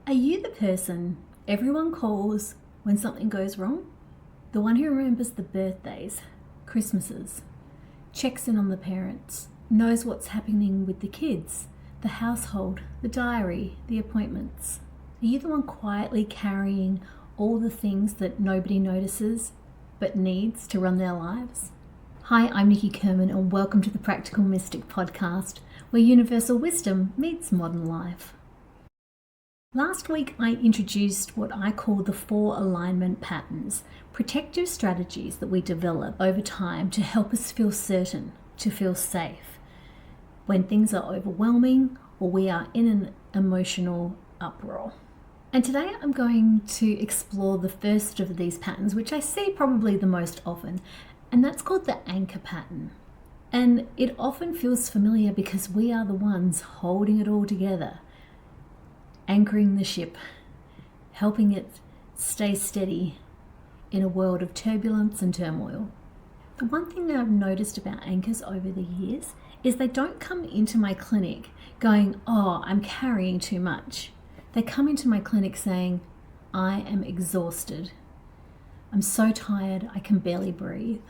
Are you the person everyone calls when something goes wrong? The one who remembers the birthdays, Christmases, checks in on the parents, knows what's happening with the kids, the household, the diary, the appointments? Are you the one quietly carrying all the things that nobody notices but needs to run their lives? Hi, I'm Nikki Kerman and welcome to the Practical Mystic podcast, where universal wisdom meets modern life. Last week I introduced what I call the 4 alignment patterns, protective strategies that we develop over time to help us feel certain, to feel safe, when things are overwhelming or we are in an emotional uproar. And today I'm going to explore the first of these patterns, which I see probably the most often, and that's called the anchor pattern. And it often feels familiar because we are the ones holding it all together, anchoring the ship, helping it stay steady in a world of turbulence and turmoil. The one thing that I've noticed about anchors over the years is they don't come into my clinic going, "Oh, I'm carrying too much." They come into my clinic saying, "I am exhausted. I'm so tired, I can barely breathe.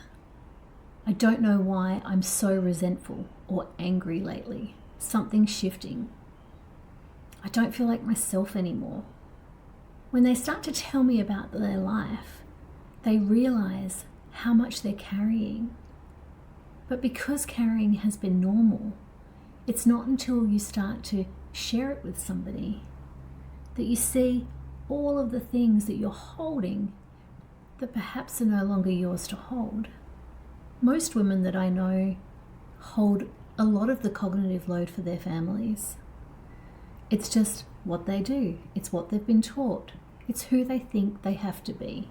I don't know why I'm so resentful or angry lately. Something's shifting. I don't feel like myself anymore." When they start to tell me about their life, they realize how much they're carrying. But because carrying has been normal, it's not until you start to share it with somebody that you see all of the things that you're holding that perhaps are no longer yours to hold. Most women that I know hold a lot of the cognitive load for their families. It's just what they do. It's what they've been taught. It's who they think they have to be.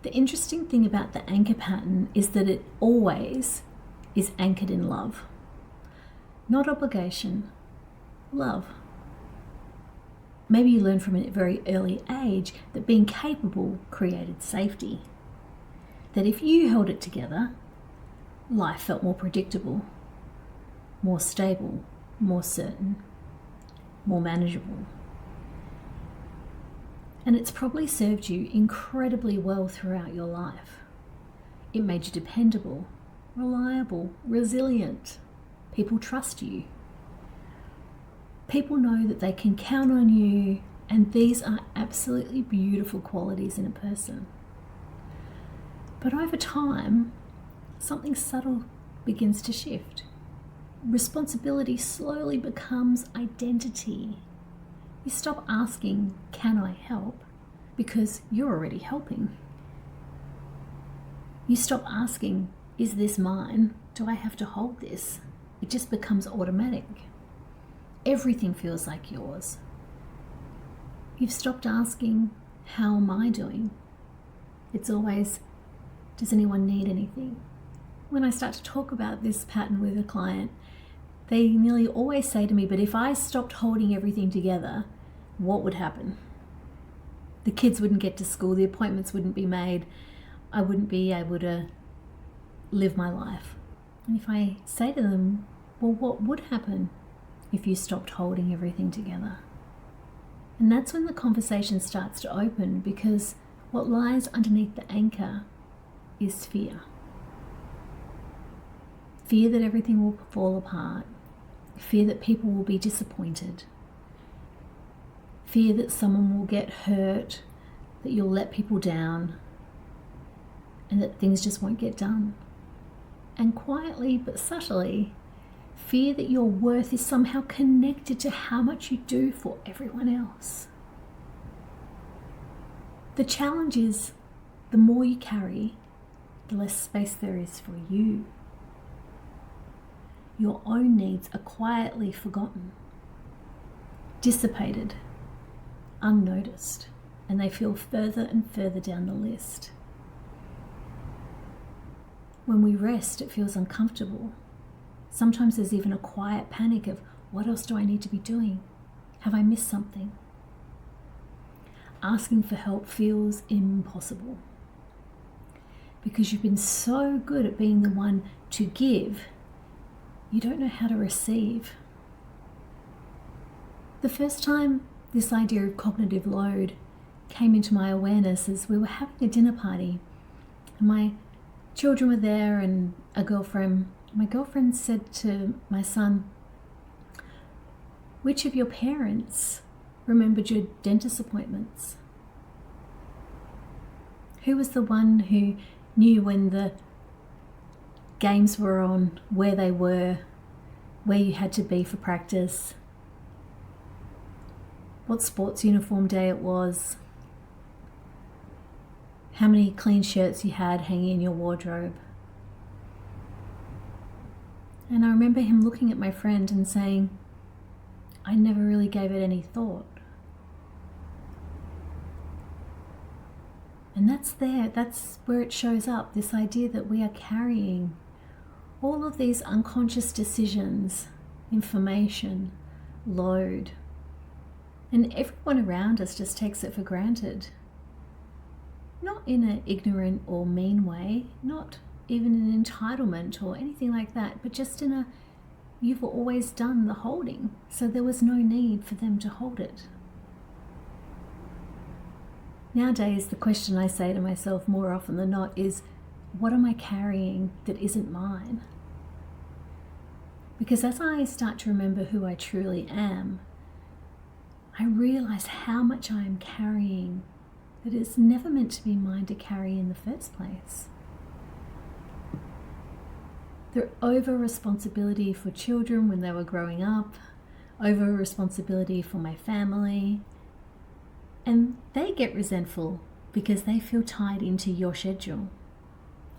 The interesting thing about the anchor pattern is that it always is anchored in love. Not obligation, love. Maybe you learn from a very early age that being capable created safety. That if you held it together, life felt more predictable, more stable, more certain, more manageable. And it's probably served you incredibly well throughout your life. It made you dependable, reliable, resilient. People trust you. People know that they can count on you, and these are absolutely beautiful qualities in a person. But over time, something subtle begins to shift. Responsibility slowly becomes identity. You stop asking, "Can I help?" because you're already helping. You stop asking, "Is this mine? Do I have to hold this?" It just becomes automatic. Everything feels like yours. You've stopped asking, "How am I doing?" It's always, "Does anyone need anything?" When I start to talk about this pattern with a client, they nearly always say to me, "But if I stopped holding everything together, what would happen? The kids wouldn't get to school, the appointments wouldn't be made, I wouldn't be able to live my life." And if I say to them, "Well, what would happen if you stopped holding everything together?" And that's when the conversation starts to open, because what lies underneath the anchor is fear. Fear that everything will fall apart. Fear that people will be disappointed. Fear that someone will get hurt, that you'll let people down, and that things just won't get done. And quietly but subtly, fear that your worth is somehow connected to how much you do for everyone else. The challenge is, the more you carry, the less space there is for you. Your own needs are quietly forgotten, dissipated, unnoticed, and they feel further and further down the list. When we rest, it feels uncomfortable. Sometimes there's even a quiet panic of, what else do I need to be doing? Have I missed something? Asking for help feels impossible because you've been so good at being the one to give, you don't know how to receive. The first time this idea of cognitive load came into my awareness is we were having a dinner party and my children were there and a girlfriend. My girlfriend said to my son, "Which of your parents remembered your dentist appointments? Who was the one who knew when the games were on, where they were, where you had to be for practice, what sports uniform day it was, how many clean shirts you had hanging in your wardrobe?" And I remember him looking at my friend and saying, "I never really gave it any thought." And that's where it shows up, this idea that we are carrying all of these unconscious decisions, information, load, and everyone around us just takes it for granted. Not in an ignorant or mean way, not even an entitlement or anything like that, but just in a, you've always done the holding, so there was no need for them to hold it. Nowadays, the question I say to myself more often than not is, what am I carrying that isn't mine? Because as I start to remember who I truly am, I realize how much I am carrying that is never meant to be mine to carry in the first place. The over-responsibility for children when they were growing up, over-responsibility for my family, and they get resentful because they feel tied into your schedule.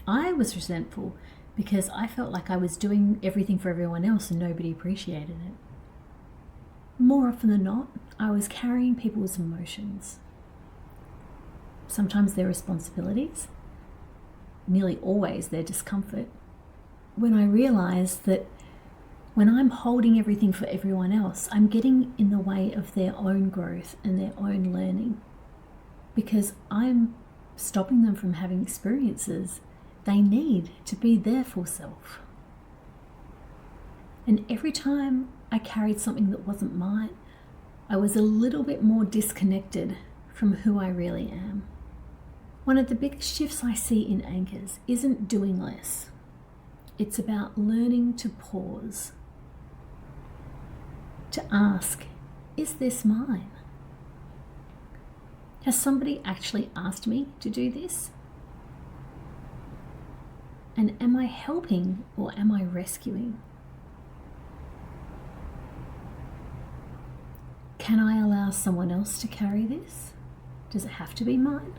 I was resentful because I felt like I was doing everything for everyone else and nobody appreciated it. More often than not, I was carrying people's emotions. Sometimes their responsibilities, nearly always their discomfort. When I realized that when I'm holding everything for everyone else, I'm getting in the way of their own growth and their own learning, because I'm stopping them from having experiences they need to be their full self. And every time I carried something that wasn't mine, I was a little bit more disconnected from who I really am. One of the biggest shifts I see in anchors isn't doing less. It's about learning to pause, to ask, is this mine? Has somebody actually asked me to do this? And am I helping or am I rescuing? Can I allow someone else to carry this? Does it have to be mine?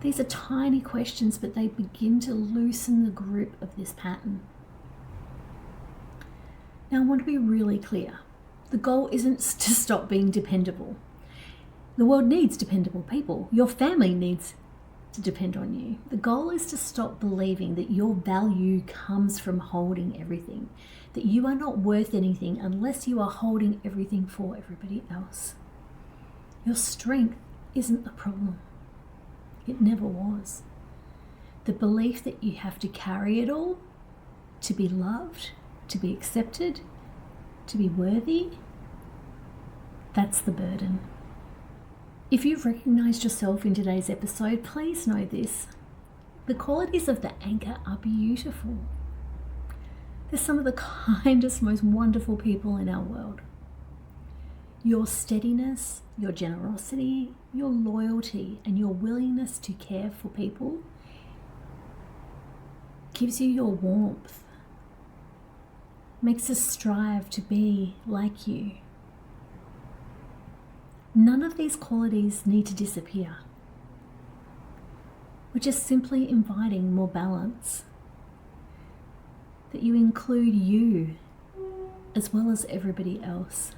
These are tiny questions, but they begin to loosen the grip of this pattern. Now, I want to be really clear. The goal isn't to stop being dependable. The world needs dependable people. Your family needs to depend on you. The goal is to stop believing that your value comes from holding everything, that you are not worth anything unless you are holding everything for everybody else. Your strength isn't the problem. It never was. The belief that you have to carry it all to be loved, to be accepted, to be worthy, that's the burden. If you've recognized yourself in today's episode, please know this. The qualities of the anchor are beautiful. They're some of the kindest, most wonderful people in our world. Your steadiness, your generosity, your loyalty, and your willingness to care for people gives you your warmth, makes us strive to be like you. None of these qualities need to disappear. We're just simply inviting more balance, that you include you as well as everybody else.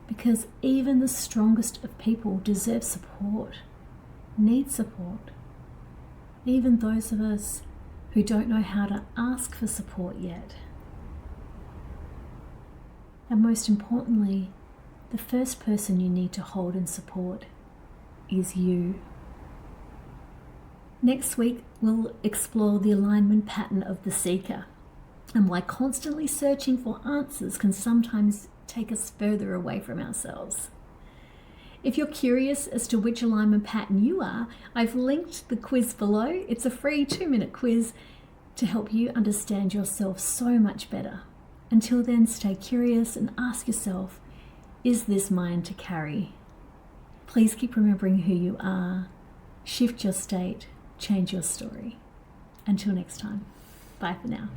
Because even the strongest of people deserve support, need support. Even those of us who don't know how to ask for support yet. And most importantly, the first person you need to hold and support is you. Next week, we'll explore the alignment pattern of the seeker. and why constantly searching for answers can sometimes take us further away from ourselves. If you're curious as to which alignment pattern you are, I've linked the quiz below. It's a free 2-minute quiz to help you understand yourself so much better. Until then, stay curious and ask yourself, is this mine to carry? Please keep remembering who you are. Shift your state, change your story. Until next time, bye for now.